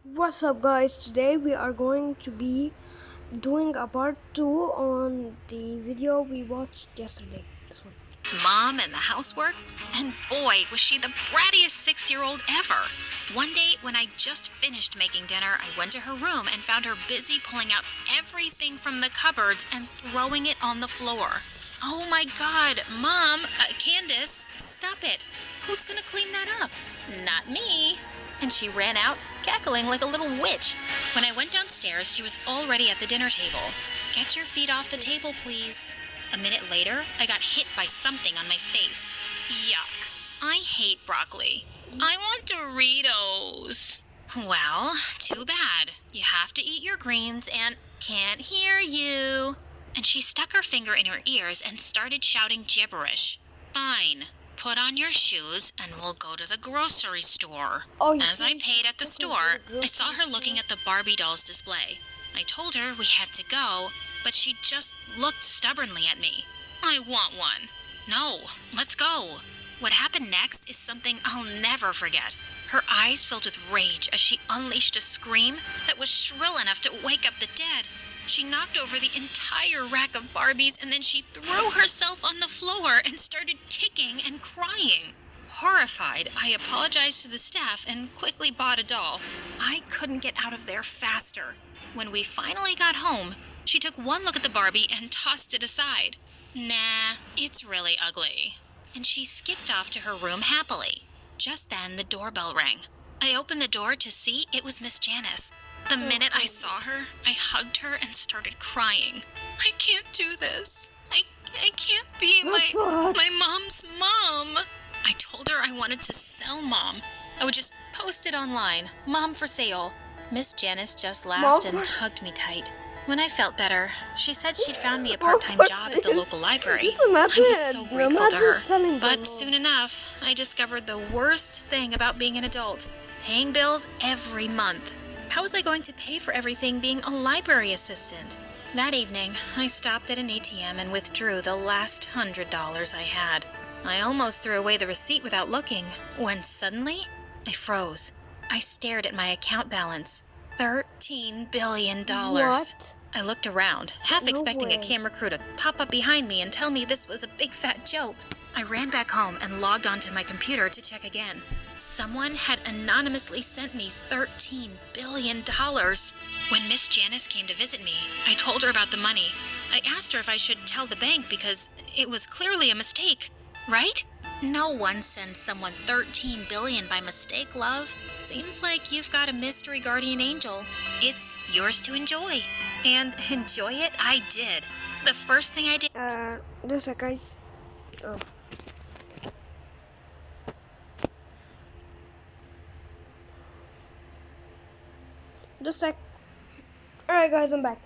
What's up, guys? Today we are going to be doing a part 2 on the video we watched yesterday. This one. Mom and the housework, and boy, was she the brattiest 6-year-old ever. One day, when I just finished making dinner, I went to her room and found her busy pulling out everything from the cupboards and throwing it on the floor. Oh my God, Mom, Candace, stop it. Who's gonna clean that up? Not me. And she ran out, cackling like a little witch. When I went downstairs, she was already at the dinner table. Get your feet off the table, please. A minute later, I got hit by something on my face. Yuck. I hate broccoli. I want Doritos. Well, too bad. You have to eat your greens and can't hear you. And she stuck her finger in her ears and started shouting gibberish. Fine. Put on your shoes and we'll go to the grocery store. As I paid at the store, I saw her looking at the Barbie dolls display. I told her we had to go, but she just looked stubbornly at me. I want one. No, let's go. What happened next is something I'll never forget. Her eyes filled with rage as she unleashed a scream that was shrill enough to wake up the dead. She knocked over the entire rack of Barbies and then she threw herself on the floor and started kicking and crying. Horrified, I apologized to the staff and quickly bought a doll. I couldn't get out of there faster. When we finally got home, she took one look at the Barbie and tossed it aside. Nah, it's really ugly. And she skipped off to her room happily. Just then, the doorbell rang. I opened the door to see it was Miss Janice. The minute I saw her, I hugged her and started crying. I can't do this. I can't be my mom's mom. I told her I wanted to sell Mom. I would just post it online. Mom for sale. Miss Janice just laughed and hugged me tight. When I felt better, she said she'd found me a part-time job at the local library. I was so grateful to her. But soon enough, I discovered the worst thing about being an adult. Paying bills every month. How was I going to pay for everything being a library assistant? That evening, I stopped at an ATM and withdrew the last $100 I had. I almost threw away the receipt without looking, when suddenly, I froze. I stared at my account balance. $13 billion. What? I looked around, half expecting a camera crew to pop up behind me and tell me this was a big fat joke. I ran back home and logged onto my computer to check again. Someone had anonymously sent me $13 billion. When Miss Janice came to visit me, I told her about the money. I asked her if I should tell the bank because it was clearly a mistake, right? No one sends someone $13 billion by mistake, love. Seems like you've got a mystery guardian angel. It's yours to enjoy. And enjoy it I did. The first thing I did... Just a sec, guys. Oh. Just a sec. Alright, guys, I'm back.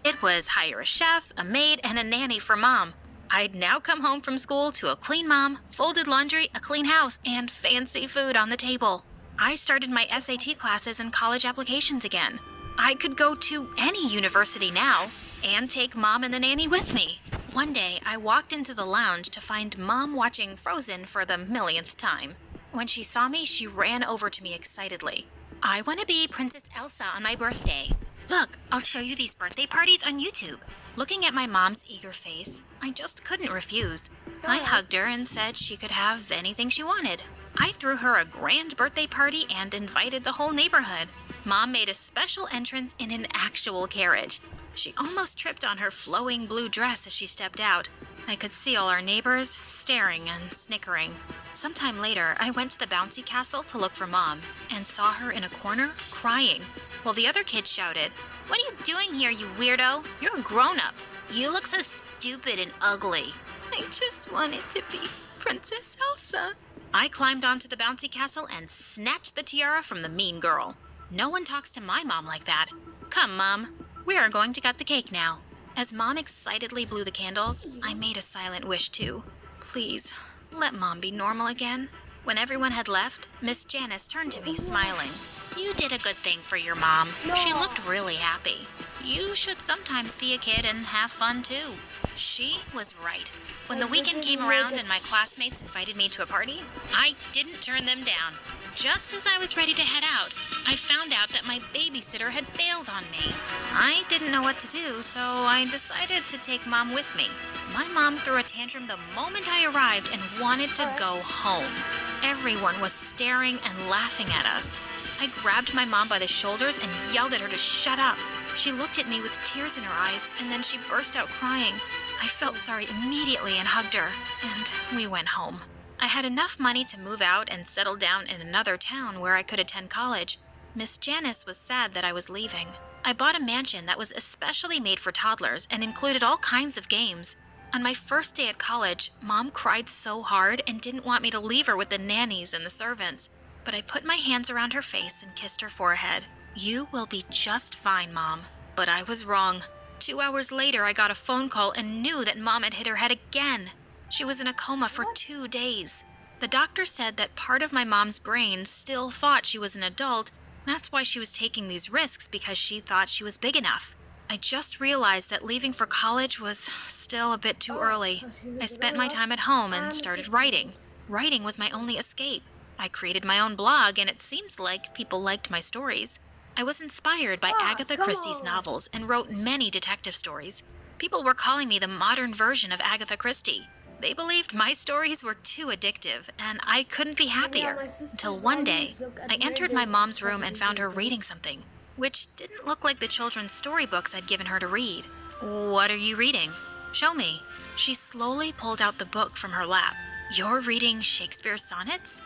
It was hire a chef, a maid, and a nanny for Mom. I'd now come home from school to a clean mom, folded laundry, a clean house, and fancy food on the table. I started my SAT classes and college applications again. I could go to any university now and take Mom and the nanny with me. One day, I walked into the lounge to find Mom watching Frozen for the millionth time. When she saw me, she ran over to me excitedly. I want to be Princess Elsa on my birthday. Look, I'll show you these birthday parties on YouTube. Looking at my mom's eager face, I just couldn't refuse. I hugged her and said she could have anything she wanted. I threw her a grand birthday party and invited the whole neighborhood. Mom made a special entrance in an actual carriage. She almost tripped on her flowing blue dress as she stepped out. I could see all our neighbors staring and snickering. Sometime later, I went to the bouncy castle to look for Mom and saw her in a corner crying, while the other kids shouted, "What are you doing here, you weirdo? You're a grown-up. You look so stupid and ugly." I just wanted to be Princess Elsa. I climbed onto the bouncy castle and snatched the tiara from the mean girl. No one talks to my mom like that. Come, Mom. We are going to cut the cake now. As Mom excitedly blew the candles, I made a silent wish too. Please, let Mom be normal again. When everyone had left, Miss Janice turned to me, smiling. You did a good thing for your mom. She looked really happy. You should sometimes be a kid and have fun too. She was right. When the weekend came around and my classmates invited me to a party, I didn't turn them down. Just as I was ready to head out, I found out that my babysitter had bailed on me. I didn't know what to do, so I decided to take Mom with me. My mom threw a tantrum the moment I arrived and wanted to go home. Everyone was staring and laughing at us. I grabbed my mom by the shoulders and yelled at her to shut up. She looked at me with tears in her eyes, and then she burst out crying. I felt sorry immediately and hugged her, and we went home. I had enough money to move out and settle down in another town where I could attend college. Miss Janice was sad that I was leaving. I bought a mansion that was especially made for toddlers and included all kinds of games. On my first day at college, Mom cried so hard and didn't want me to leave her with the nannies and the servants. But I put my hands around her face and kissed her forehead. "You will be just fine, Mom." But I was wrong. 2 hours later, I got a phone call and knew that Mom had hit her head again. She was in a coma for 2 days. The doctor said that part of my mom's brain still thought she was an adult. That's why she was taking these risks, because she thought she was big enough. I just realized that leaving for college was still a bit too early. I spent my time at home and started writing. Writing was my only escape. I created my own blog, and it seems like people liked my stories. I was inspired by Agatha Christie's novels and wrote many detective stories. People were calling me the modern version of Agatha Christie. They believed my stories were too addictive, and I couldn't be happier. Until one day, I entered my mom's room and found her reading something, which didn't look like the children's storybooks I'd given her to read. "What are you reading? Show me." She slowly pulled out the book from her lap. "You're reading Shakespeare's sonnets?"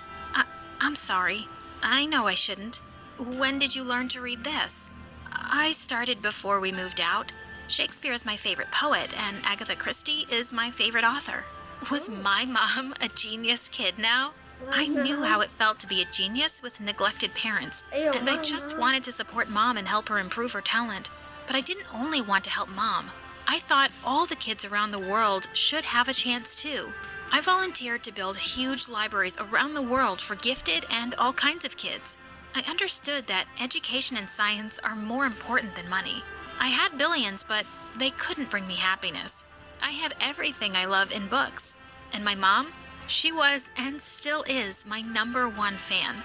I'm sorry. I know I shouldn't. When did you learn to read this?" "I started before we moved out. Shakespeare is my favorite poet, and Agatha Christie is my favorite author." Was my mom a genius kid now? I knew how it felt to be a genius with neglected parents, and I just wanted to support Mom and help her improve her talent. But I didn't only want to help Mom. I thought all the kids around the world should have a chance too. I volunteered to build huge libraries around the world for gifted and all kinds of kids. I understood that education and science are more important than money. I had billions, but they couldn't bring me happiness. I have everything I love in books. And my mom? She was and still is my #1 fan.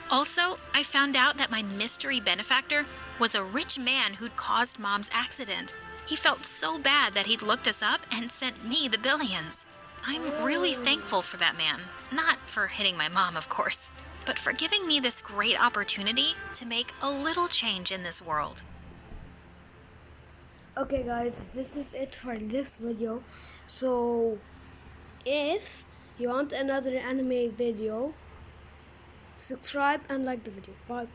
Also, I found out that my mystery benefactor was a rich man who'd caused Mom's accident. He felt so bad that he'd looked us up and sent me the billions. I'm really thankful for that man. Not for hitting my mom, of course, but for giving me this great opportunity to make a little change in this world. Okay guys, this is it for this video. So if you want another anime video, subscribe and like the video. Bye.